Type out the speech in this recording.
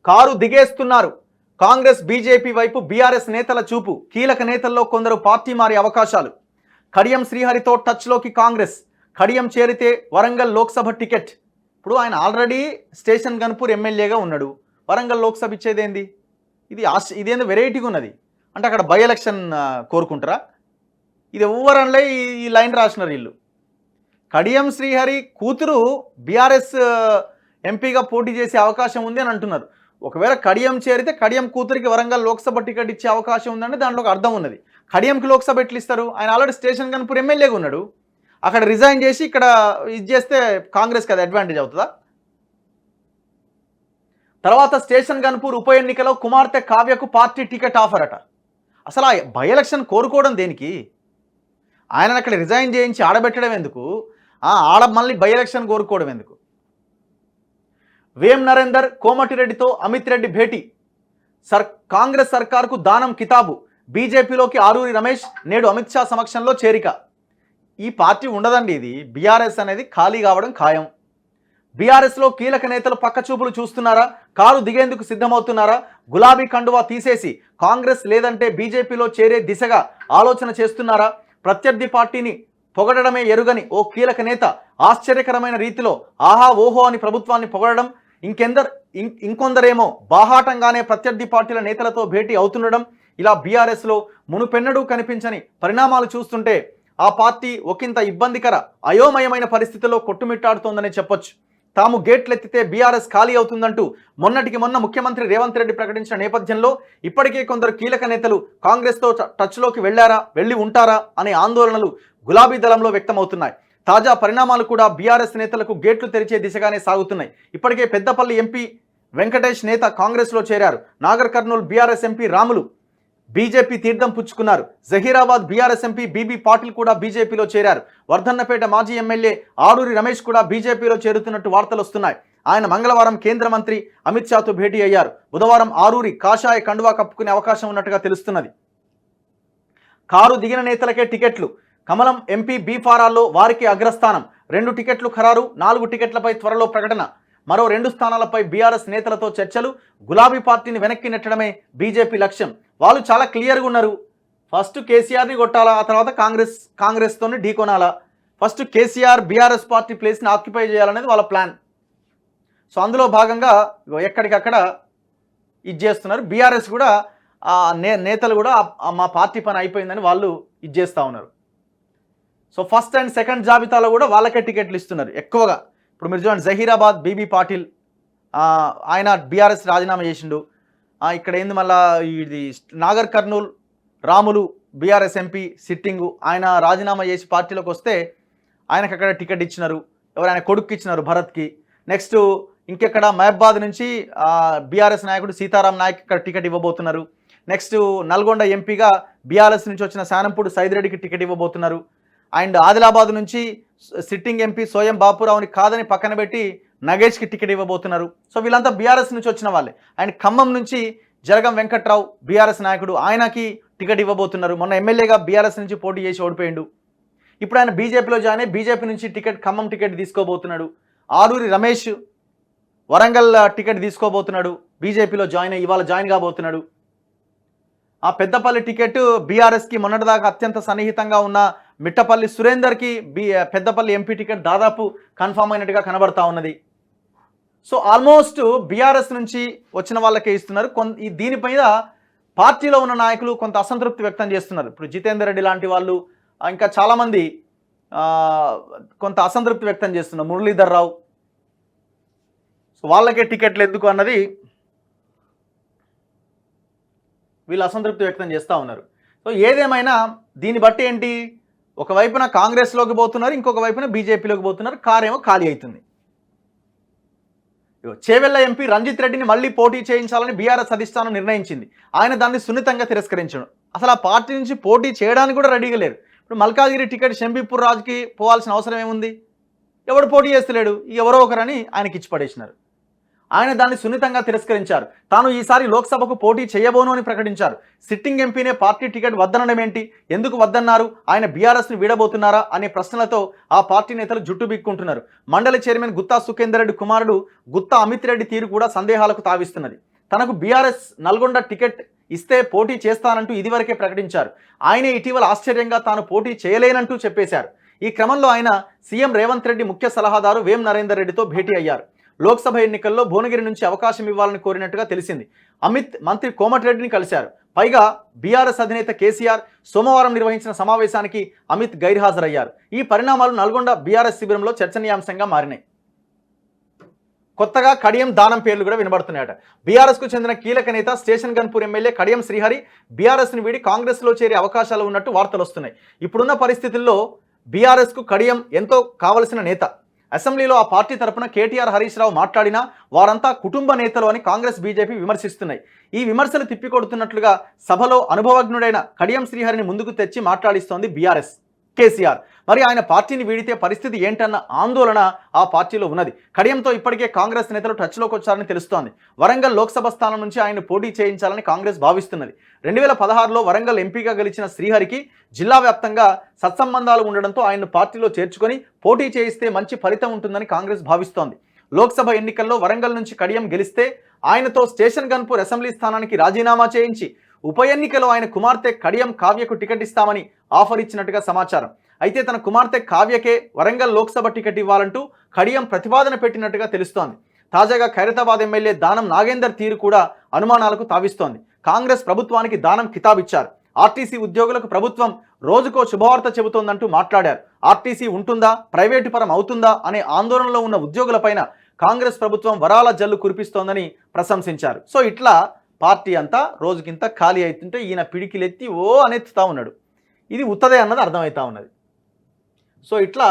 Car దిగేస్తున్నారు. Congress BJP వైపు BRS నేతల చూపు. కీలక నేతల్లో కొందరు పార్టీ మారే అవకాశాలు. కడియం శ్రీహరితో టచ్లోకి కాంగ్రెస్. కడియం చేరితే వరంగల్ లోక్సభ టికెట్. ఇప్పుడు ఆయన ఆల్రెడీ స్టేషన్ గన్పూర్ ఎమ్మెల్యేగా ఉన్నాడు. వరంగల్ లోక్సభ ఇచ్చేదేంది? ఇదేందో వెరైటీగా ఉన్నది. అంటే అక్కడ బై ఎలక్షన్ కోరుకుంటారా? ఇది ఎవ్వరనలే ఈ లైన్ రాసినారు వీళ్ళు. కడియం శ్రీహరి కూతురు బీఆర్ఎస్ ఎంపీగా పోటీ చేసే అవకాశం ఉంది అని అంటున్నారు. ఒకవేళ కడియం చేరితే కడియం కూతురికి వరంగల్ లోక్సభ టికెట్ ఇచ్చే అవకాశం ఉందంటే దాంట్లో ఒక అర్థం ఉన్నది. కడియంకి లోక్సభ ఎట్లు ఇస్తారు? ఆయన ఆల్రెడీ స్టేషన్ గన్పూర్ ఎమ్మెల్యేగా ఉన్నాడు. అక్కడ రిజైన్ చేసి ఇక్కడ ఇది చేస్తే కాంగ్రెస్కి అది అడ్వాంటేజ్ అవుతుందా? తర్వాత స్టేషన్ గన్పూర్ ఉప ఎన్నికలో కుమార్తె కావ్యకు పార్టీ టికెట్ ఆఫర్ అట. అసలు ఆ బై ఎలక్షన్ కోరుకోవడం దేనికి? ఆయనను అక్కడ రిజైన్ చేయించి ఆడబెట్టడం ఎందుకు? ఆడ మళ్ళీ బై ఎలక్షన్ కోరుకోవడం ఎందుకు? వేం నరేందర్ కోమటిరెడ్డితో అమిత్ రెడ్డి భేటీ. కాంగ్రెస్ సర్కార్కు దానం కితాబు. బీజేపీలోకి ఆరూరి రమేష్ నేడు అమిత్ షా సమక్షంలో చేరిక. ఈ పార్టీ ఉండదండి. ఇది బీఆర్ఎస్ అనేది ఖాళీ కావడం ఖాయం. బీఆర్ఎస్లో కీలక నేతలు పక్కచూపులు చూస్తున్నారా? కారు దిగేందుకు సిద్ధమవుతున్నారా? గులాబీ కండువా తీసేసి కాంగ్రెస్ లేదంటే బీజేపీలో చేరే దిశగా ఆలోచన చేస్తున్నారా? ప్రత్యర్థి పార్టీని పొగడమే ఎరుగని ఓ కీలక నేత ఆశ్చర్యకరమైన రీతిలో ఆహా ఓహో అని ప్రభుత్వాన్ని పొగడడం, ఇంకొందరేమో బాహాటంగానే ప్రత్యర్థి పార్టీల నేతలతో భేటీ అవుతుండడం, ఇలా బీఆర్ఎస్లో మునుపెన్నడూ కనిపించని పరిణామాలు చూస్తుంటే ఆ పార్టీ ఒకంత ఇబ్బందికర అయోమయమైన పరిస్థితిలో కొట్టుమిట్టాడుతోందని చెప్పొచ్చు. తాము గేట్లెత్తితే బీఆర్ఎస్ ఖాళీ అవుతుందంటూ మొన్నటికి మొన్న ముఖ్యమంత్రి రేవంత్ రెడ్డి ప్రకటించిన నేపథ్యంలో ఇప్పటికే కొందరు కీలక నేతలు కాంగ్రెస్తో టచ్లోకి వెళ్ళి ఉంటారా అనే ఆందోళనలు గులాబీ దళంలో వ్యక్తమవుతున్నాయి. తాజా పరిణామాలు కూడా బీఆర్ఎస్ నేతలకు గేట్లు తెరిచే దిశగానే సాగుతున్నాయి. ఇప్పటికే పెద్దపల్లి ఎంపీ వెంకటేష్ నేత కాంగ్రెస్లో చేరారు. Nagar Kurnool BRS MP Ramulu BJP తీర్థం పుచ్చుకున్నారు. Zaheerabad BRS MP BB Patil కూడా బీజేపీలో చేరారు. వర్ధన్నపేట మాజీ ఎమ్మెల్యే ఆరూరి రమేష్ కూడా బీజేపీలో చేరుతున్నట్టు వార్తలు వస్తున్నాయి. ఆయన మంగళవారం కేంద్ర మంత్రి అమిత్ షాతో భేటీ అయ్యారు. బుధవారం ఆరూరి కాషాయ కండువా కప్పుకునే అవకాశం ఉన్నట్టుగా తెలుస్తున్నది. కారు దిగిన నేతలకే టికెట్లు. కమలం ఎంపీ బీఫారాల్లో వారికి అగ్రస్థానం. 2 టికెట్లు ఖరారు. 4 టికెట్లపై త్వరలో ప్రకటన. మరో 2 స్థానాలపై బీఆర్ఎస్ నేతలతో చర్చలు. గులాబీ పార్టీని వెనక్కి నెట్టడమే బీజేపీ లక్ష్యం. వాళ్ళు చాలా క్లియర్గా ఉన్నారు. ఫస్ట్ కేసీఆర్ని కొట్టాలా, ఆ తర్వాత కాంగ్రెస్తోని ఢీకొనాలా. ఫస్ట్ కేసీఆర్ బీఆర్ఎస్ పార్టీ ప్లేస్ని ఆక్యుపై చేయాలనేది వాళ్ళ ప్లాన్. సో అందులో భాగంగా ఎక్కడికక్కడ ఇది చేస్తున్నారు. బీఆర్ఎస్ కూడా నేతలు కూడా మా పార్టీ పని అయిపోయిందని వాళ్ళు ఇది చేస్తూ ఉన్నారు. సో ఫస్ట్ అండ్ సెకండ్ జాబితాలో కూడా వాళ్ళకే టికెట్లు ఇస్తున్నారు ఎక్కువగా. ఇప్పుడు మీరు చూడండి, జహీరాబాద్ బీబీ పాటిల్ ఆయన బీఆర్ఎస్ రాజీనామా చేసిండు. ఇక్కడ ఏంది మళ్ళా ఇది Nagar Kurnool Ramulu BRS MP sitting, ఆయన రాజీనామా చేసి పార్టీలోకి వస్తే ఆయనకు అక్కడ టికెట్ ఇచ్చినారు. ఆయన కొడుకు ఇచ్చినారు భరత్కి. నెక్స్ట్ ఇంకెక్కడ మహబాద్ నుంచి బీఆర్ఎస్ నాయకుడు సీతారాం నాయక్ ఇక్కడ టికెట్ ఇవ్వబోతున్నారు. నెక్స్ట్ నల్గొండ ఎంపీగా బీఆర్ఎస్ నుంచి వచ్చిన శానంపూడి సైదిరెడ్డికి టికెట్ ఇవ్వబోతున్నారు. అండ్ ఆదిలాబాద్ నుంచి సిట్టింగ్ ఎంపీ సోయం బాపురావుని కాదని పక్కన పెట్టి నగేష్కి టికెట్ ఇవ్వబోతున్నారు. సో వీళ్ళంతా బీఆర్ఎస్ నుంచి వచ్చిన వాళ్ళే. అండ్ ఖమ్మం నుంచి జరగం వెంకట్రావు బీఆర్ఎస్ నాయకుడు, ఆయనకి టికెట్ ఇవ్వబోతున్నారు. మొన్న ఎమ్మెల్యేగా బీఆర్ఎస్ నుంచి పోటీ చేసి ఓడిపోయిండు. ఇప్పుడు ఆయన బీజేపీలో జాయిన్ అయ్యి బీజేపీ నుంచి ఖమ్మం టికెట్ తీసుకోబోతున్నాడు. ఆరూరి రమేష్ వరంగల్ టికెట్ తీసుకోబోతున్నాడు. బీజేపీలో జాయిన్ అయ్యి ఇవాళ జాయిన్ కాబోతున్నాడు. ఆ పెద్దపల్లి టికెట్ బీఆర్ఎస్కి మొన్నటిదాకా అత్యంత సన్నిహితంగా ఉన్న మిట్టపల్లి సురేందర్కి పెద్దపల్లి ఎంపీ టికెట్ దాదాపు కన్ఫామ్ అయినట్టుగా కనబడతా ఉన్నది. సో ఆల్మోస్ట్ బీఆర్ఎస్ నుంచి వచ్చిన వాళ్ళకే ఇస్తున్నారు. దీనిపైన పార్టీలో ఉన్న నాయకులు కొంత అసంతృప్తి వ్యక్తం చేస్తున్నారు. ఇప్పుడు జితేందర్ రెడ్డి లాంటి వాళ్ళు, ఇంకా చాలామంది కొంత అసంతృప్తి వ్యక్తం చేస్తున్నారు. మురళీధర్ రావు, సో వాళ్ళకే టికెట్లు ఎందుకు అన్నది వీళ్ళు అసంతృప్తి వ్యక్తం చేస్తూ ఉన్నారు. సో ఏదేమైనా దీన్ని బట్టి ఏంటి, ఒకవైపున కాంగ్రెస్లోకి పోతున్నారు, ఇంకొక వైపున బీజేపీలోకి పోతున్నారు. కారేమో ఖాళీ అవుతుంది. చేవెళ్ల ఎంపీ రంజిత్ రెడ్డిని మళ్ళీ పోటీ చేయించాలని బీఆర్ఎస్ అధిష్టానం నిర్ణయించింది. ఆయన దాన్ని సున్నితంగా తిరస్కరించాడు. అసలు ఆ పార్టీ నుంచి పోటీ చేయడానికి కూడా రెడీగా లేరు. ఇప్పుడు మల్కాజ్గిరి టికెట్ షంబీపూర్ రాజుకి పోవాల్సిన అవసరం ఏముంది? ఎవడు పోటీ చేస్తలేడు, ఎవరో ఒకరని ఆయనకి ఇచ్చి పడేసినారు. ఆయన దాన్ని సున్నితంగా తిరస్కరించారు. తాను ఈసారి లోక్సభకు పోటీ చేయబోను అని ప్రకటించారు. సిట్టింగ్ ఎంపీనే పార్టీ టికెట్ వద్దనడం ఏంటి, ఎందుకు వద్దన్నారు, ఆయన బీఆర్ఎస్ని వీడబోతున్నారా అనే ప్రశ్నలతో ఆ పార్టీ నేతలు జుట్టు బిక్కుంటున్నారు. మండలి చైర్మన్ గుత్తా సుఖేందర్ రెడ్డి కుమారుడు గుత్తా అమిత్ రెడ్డి తీరు కూడా సందేహాలకు తావిస్తున్నది. తనకు బీఆర్ఎస్ నల్గొండ టికెట్ ఇస్తే పోటీ చేస్తానంటూ ఇదివరకే ప్రకటించారు. ఆయనే ఇటీవల ఆశ్చర్యంగా తాను పోటీ చేయలేనంటూ చెప్పేశారు. ఈ క్రమంలో ఆయన సీఎం రేవంత్ రెడ్డి ముఖ్య సలహాదారు వేం నరేందర్ రెడ్డితో భేటీ అయ్యారు. లోక్సభ ఎన్నికల్లో భువనగిరి నుంచి అవకాశం ఇవ్వాలని కోరినట్టుగా తెలిసింది. అమిత్ మంత్రి కోమటిరెడ్డిని కలిశారు. పైగా బీఆర్ఎస్ అధినేత కేసీఆర్ సోమవారం నిర్వహించిన సమావేశానికి అమిత్ గైర్హాజరయ్యారు. ఈ పరిణామాలు నల్గొండ బీఆర్ఎస్ శిబిరంలో చర్చనీయాంశంగా మారినాయి. కొత్తగా కడియం దానం పేర్లు కూడా వినబడుతున్నాయట. బీఆర్ఎస్కు చెందిన కీలక నేత స్టేషన్ గన్పూర్ ఎమ్మెల్యే కడియం శ్రీహరి బీఆర్ఎస్ని వీడి కాంగ్రెస్లో చేరే అవకాశాలు ఉన్నట్టు వార్తలు వస్తున్నాయి. ఇప్పుడున్న పరిస్థితుల్లో బీఆర్ఎస్కు కడియం ఎంతో కావలసిన నేత. అసెంబ్లీలో ఆ పార్టీ తరపున కేటీఆర్ హరీష్ రావు మాట్లాడినా వారంతా కుటుంబ నేతలు అని కాంగ్రెస్ బీజేపీ విమర్శిస్తున్నాయి. ఈ విమర్శలు తిప్పికొడుతున్నట్లుగా సభలో అనుభవజ్ఞుడైన కడియం శ్రీహరిని ముందుకు తెచ్చి మాట్లాడిస్తోంది బీఆర్ఎస్ కేసీఆర్. మరి ఆయన పార్టీని వీడితే పరిస్థితి ఏంటన్న ఆందోళన ఆ పార్టీలో ఉన్నది. కడియంతో ఇప్పటికే కాంగ్రెస్ నేతలు టచ్లోకి వచ్చారని తెలుస్తోంది. వరంగల్ లోక్సభ స్థానం నుంచి ఆయన పోటీ చేయించాలని కాంగ్రెస్ భావిస్తున్నది. 2016లో వరంగల్ ఎంపీగా గెలిచిన శ్రీహరికి జిల్లా వ్యాప్తంగా సత్సంబంధాలు ఉండడంతో ఆయన్ను పార్టీలో చేర్చుకొని పోటీ చేయిస్తే మంచి ఫలితం ఉంటుందని కాంగ్రెస్ భావిస్తోంది. లోక్సభ ఎన్నికల్లో వరంగల్ నుంచి కడియం గెలిస్తే ఆయనతో స్టేషన్ గన్పూర్ అసెంబ్లీ స్థానానికి రాజీనామా చేయించి ఉప ఎన్నికలో ఆయన కుమార్తె కడియం కావ్యకు టికెట్ ఇస్తామని ఆఫర్ ఇచ్చినట్టుగా సమాచారం. అయితే తన కుమార్తె కావ్యకే వరంగల్ లోక్సభ టికెట్ ఇవ్వాలంటూ కడియం ప్రతిపాదన పెట్టినట్టుగా తెలుస్తోంది. తాజాగా ఖైరతాబాద్ ఎమ్మెల్యే దానం నాగేందర్ తీరు కూడా అనుమానాలకు తావిస్తోంది. కాంగ్రెస్ ప్రభుత్వానికి దానం కితాబిచ్చారు. ఆర్టీసీ ఉద్యోగులకు ప్రభుత్వం రోజుకో శుభవార్త చెబుతోందంటూ మాట్లాడారు. ఆర్టీసీ ఉంటుందా, ప్రైవేటు పరం అవుతుందా అనే ఆందోళనలో ఉన్న ఉద్యోగులపైన కాంగ్రెస్ ప్రభుత్వం వరాల జల్లు కురిపిస్తోందని ప్రశంసించారు. సో ఇట్లా పార్టీ అంతా రోజుకింత ఖాళీ అవుతుంటే ఈయన పిడికిలెత్తి ఓ అనెత్తుతా ఉన్నాడు. ఇది ఉత్తదే అన్నది అర్థమవుతా ఉన్నది. సో ఇట్లా